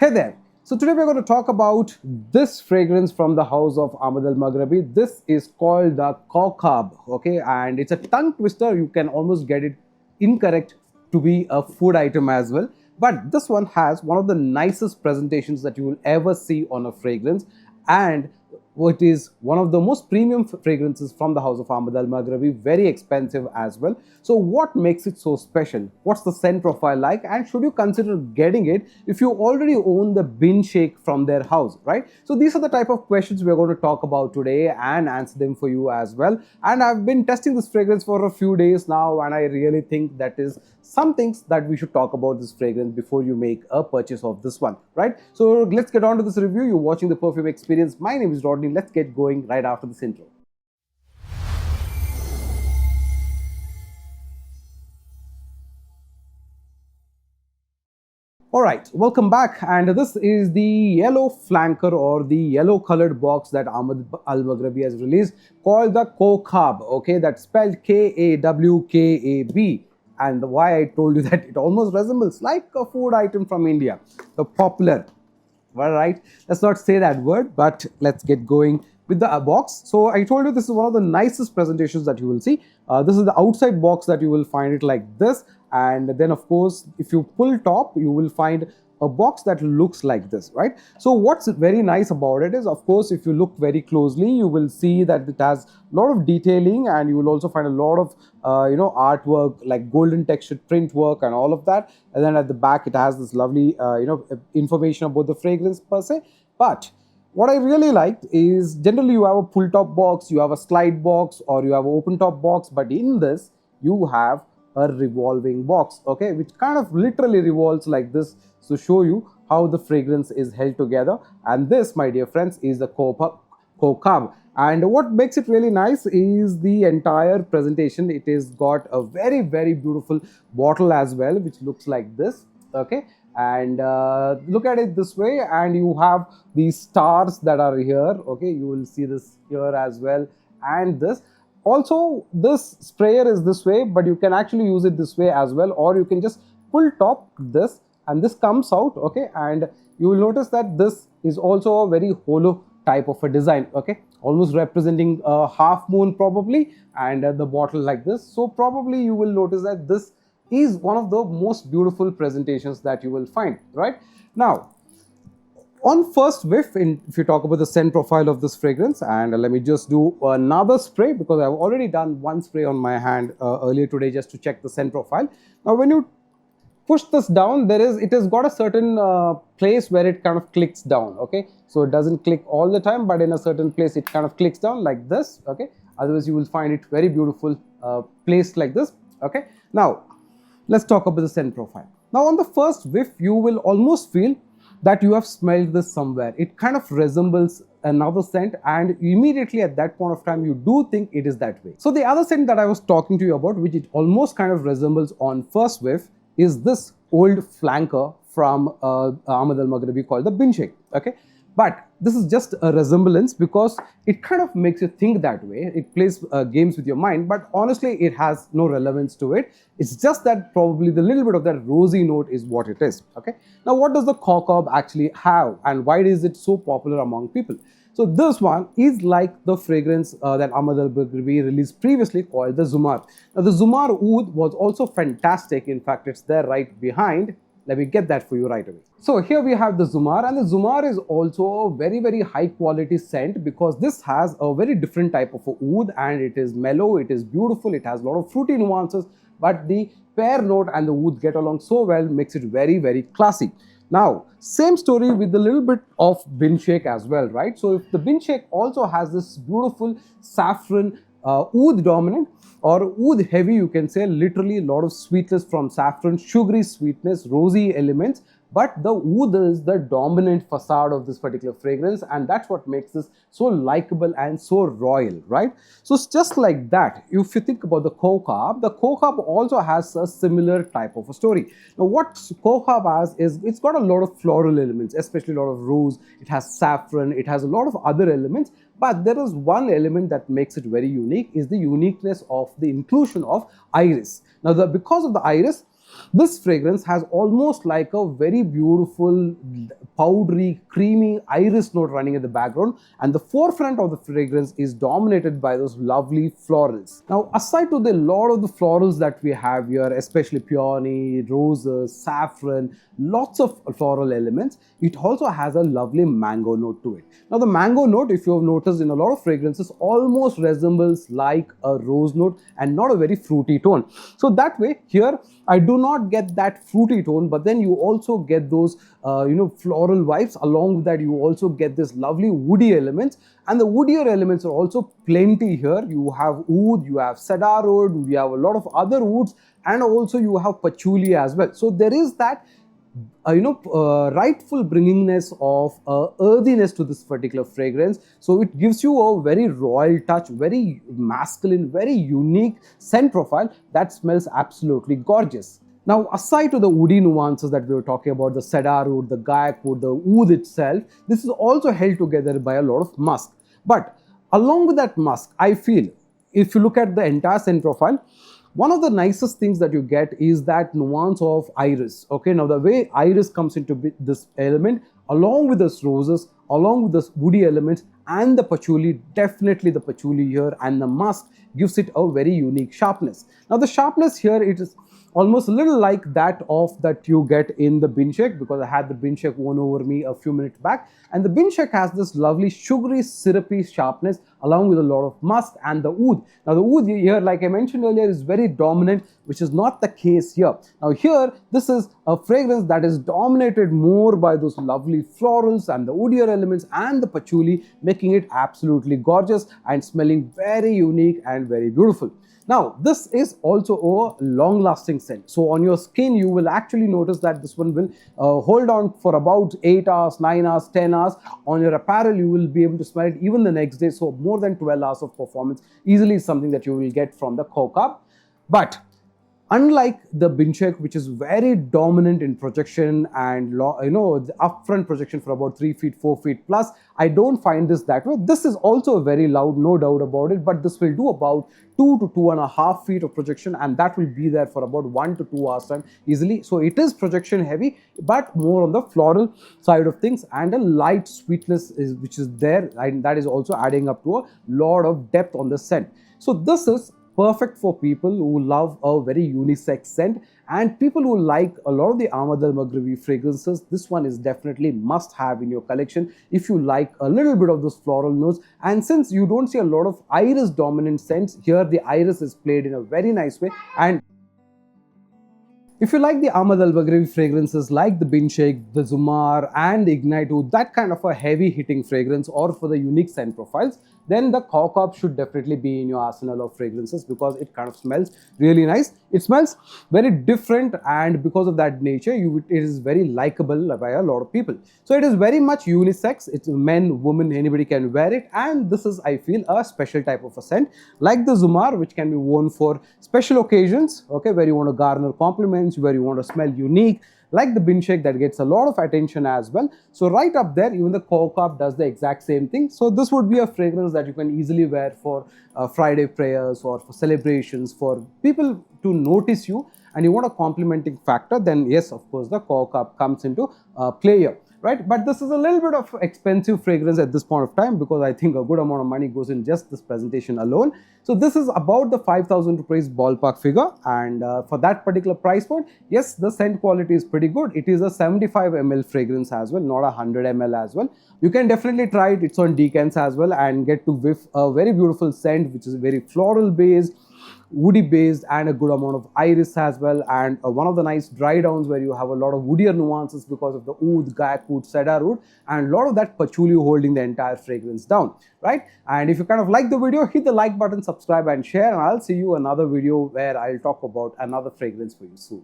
Hey there. So today we're going to talk about this fragrance from the house of Ahmed Al Maghribi. This is called the Kawkab, okay, and it's a tongue twister. You can almost get it incorrect to be a food item as well. But this one has one of the nicest presentations that you will ever see on a fragrance, and what is one of the most premium fragrances from the house of Ahmed Al Maghribi, very expensive as well. So what makes it so special? What's the scent profile like, and should you consider getting it if you already own the bin shake from their house, right? So these are the type of questions we're going to talk about today and answer them for you as well. And I've been testing this fragrance for a few days now, and I really think that is some things that we should talk about this fragrance before you make a purchase of this one, right? So let's get on to this review. You're watching the Perfume Experience. My name is Rodney. Let's get going right after this intro. Alright, welcome back, and this is the yellow flanker or the yellow colored box that Ahmed Al Maghribi has released called the Kawkab, okay, that's spelled Kawkab. And why I told you that it almost resembles like a food item from India, the popular. All right, let's not say that word, but let's get going with the box. So I told you this is one of the nicest presentations that you will see. This is the outside box that you will find it like this, and then of course if you pull top you will find a box that looks like this, right? So what's very nice about it is, of course, if you look very closely you will see that it has a lot of detailing, and you will also find a lot of artwork like golden textured print work and all of that. And then at the back it has this lovely information about the fragrance per se. But what I really liked is generally you have a pull top box, you have a slide box, or you have an open top box, but in this you have a revolving box, okay, which kind of literally revolves like this to show you how the fragrance is held together. And this, my dear friends, is the Kawkab. And what makes it really nice is the entire presentation. It is got a very, very beautiful bottle as well, which looks like this, okay. And look at it this way, and you have these stars that are here, okay, you will see this here as well. And this also, this sprayer is this way, but you can actually use it this way as well, or you can just pull top this and this comes out, okay. And you will notice that this is also a very hollow type of a design, okay, almost representing a half moon probably, and the bottle like this. So probably you will notice that this is one of the most beautiful presentations that you will find, right? Now, on first whiff, if you talk about the scent profile of this fragrance, and let me just do another spray because I've already done one spray on my hand earlier today just to check the scent profile. Now, when you push this down, it has got a certain place where it kind of clicks down, okay. So it doesn't click all the time, but in a certain place it kind of clicks down like this, okay. Otherwise you will find it very beautiful placed like this, okay. Now let's talk about the scent profile. Now on the first whiff you will almost feel that you have smelled this somewhere. It kind of resembles another scent, and immediately at that point of time you do think it is that way. So the other scent that I was talking to you about, which it almost kind of resembles on first whiff, is this old flanker from Ahmed Al Maghribi called the bin shake, okay. But this is just a resemblance because it kind of makes you think that way. It plays games with your mind, but honestly it has no relevance to it. It's just that probably the little bit of that rosy note is what it is, okay. Now what does the Kawkab actually have, and why is it so popular among people? So this one is like the fragrance that Ahmed Al Maghribi released previously called the Zumar. Now the Zumar Oud was also fantastic. In fact, it's there right behind. Let me get that for you right away. So here we have the Zumar, and the Zumar is also a very, very high quality scent because this has a very different type of a oud, and it is mellow, it is beautiful, it has a lot of fruity nuances, but the pear note and the oud get along so well, makes it very, very classy. Now, same story with a little bit of bin shake as well, right? So if the bin shake also has this beautiful saffron oud dominant or oud heavy, you can say, literally a lot of sweetness from saffron, sugary sweetness, rosy elements, but the oud is the dominant facade of this particular fragrance, and that's what makes this so likable and so royal, right? So it's just like that. If you think about the Kawkab also has a similar type of a story. Now what Kawkab has is it's got a lot of floral elements, especially a lot of rose, it has saffron, it has a lot of other elements, but there is one element that makes it very unique, is the uniqueness of the inclusion of iris. Now because of the iris, This fragrance has almost like a very beautiful, powdery, creamy iris note running in the background, and the forefront of the fragrance is dominated by those lovely florals. Now, aside to the lot of the florals that we have here, especially peony, roses, saffron, lots of floral elements, it also has a lovely mango note to it. Now, the mango note, if you have noticed in a lot of fragrances, almost resembles like a rose note and not a very fruity tone. So that way, here I do not get that fruity tone, but then you also get those floral vibes. Along with that, you also get this lovely woody elements, and the woodier elements are also plenty here. You have oud, you have cedar wood, you have a lot of other woods, and also you have patchouli as well. So there is that rightful bringingness of earthiness to this particular fragrance. So it gives you a very royal touch, very masculine, very unique scent profile that smells absolutely gorgeous. Now, aside to the woody nuances that we were talking about, the cedar wood, the guaiac wood, the oud itself, this is also held together by a lot of musk. But along with that musk, I feel, if you look at the entire scent profile, one of the nicest things that you get is that nuance of iris. Okay, now the way iris comes into this element, along with this roses, along with this woody elements, and the patchouli, definitely the patchouli here and the musk gives it a very unique sharpness. Now the sharpness here, it is almost a little like that of that you get in the Binshek, because I had the Binshek worn over me a few minutes back, and the Binshek has this lovely sugary syrupy sharpness along with a lot of musk and the oud. Now the oud here, like I mentioned earlier, is very dominant, which is not the case here. Now here, this is a fragrance that is dominated more by those lovely florals and the woodier elements and the patchouli, making it absolutely gorgeous and smelling very unique and very beautiful. Now, this is also a long-lasting scent. So on your skin, you will actually notice that this one will hold on for about 8 hours, 9 hours, 10 hours. On your apparel, you will be able to smell it even the next day. So more than 12 hours of performance easily is something that you will get from the Kawkab. But unlike the Binshek, which is very dominant in projection and the upfront projection for about 3 feet, 4 feet plus, I don't find this that way. This is also very loud, no doubt about it, but this will do about 2 to 2.5 feet of projection, and that will be there for about 1 to 2 hours time easily. So it is projection heavy, but more on the floral side of things, and a light sweetness which is there, and that is also adding up to a lot of depth on the scent. So this is perfect for people who love a very unisex scent, and people who like a lot of the Ahmed Al Maghribi fragrances. This one is definitely must have in your collection if you like a little bit of those floral notes. And since you don't see a lot of iris dominant scents, here the iris is played in a very nice way. And if you like the Ahmed Al Maghribi fragrances like the Binshek, the Zumar and the Ignite Oud, that kind of a heavy hitting fragrance, or for the unique scent profiles, then the Kawkab should definitely be in your arsenal of fragrances, because it kind of smells really nice. It smells very different, and because of that nature, it is very likable by a lot of people. So it is very much unisex. It's men, women, anybody can wear it, and this is, I feel, a special type of a scent like the Zumar, which can be worn for special occasions, okay, where you want to garner compliments, where you want to smell unique, like the Binshek that gets a lot of attention as well. So right up there, even the Kawkab does the exact same thing. So this would be a fragrance that you can easily wear for Friday prayers or for celebrations, for people to notice you, and you want a complimenting factor, then yes, of course, the Kawkab comes into play here. Right, but this is a little bit of expensive fragrance at this point of time, because I think a good amount of money goes in just this presentation alone. So this is about the 5,000 rupees ballpark figure, and for that particular price point, yes, the scent quality is pretty good. It is a 75 ml fragrance as well, not a 100 ml as well. You can definitely try it. It's on decants as well, and get to whiff a very beautiful scent, which is very floral based, woody based, and a good amount of iris as well, and one of the nice dry downs where you have a lot of woodier nuances because of the oud, guaiac wood, cedar wood, and a lot of that patchouli holding the entire fragrance down, right? And if you kind of like the video, hit the like button, subscribe and share, and I'll see you another video where I'll talk about another fragrance for you soon.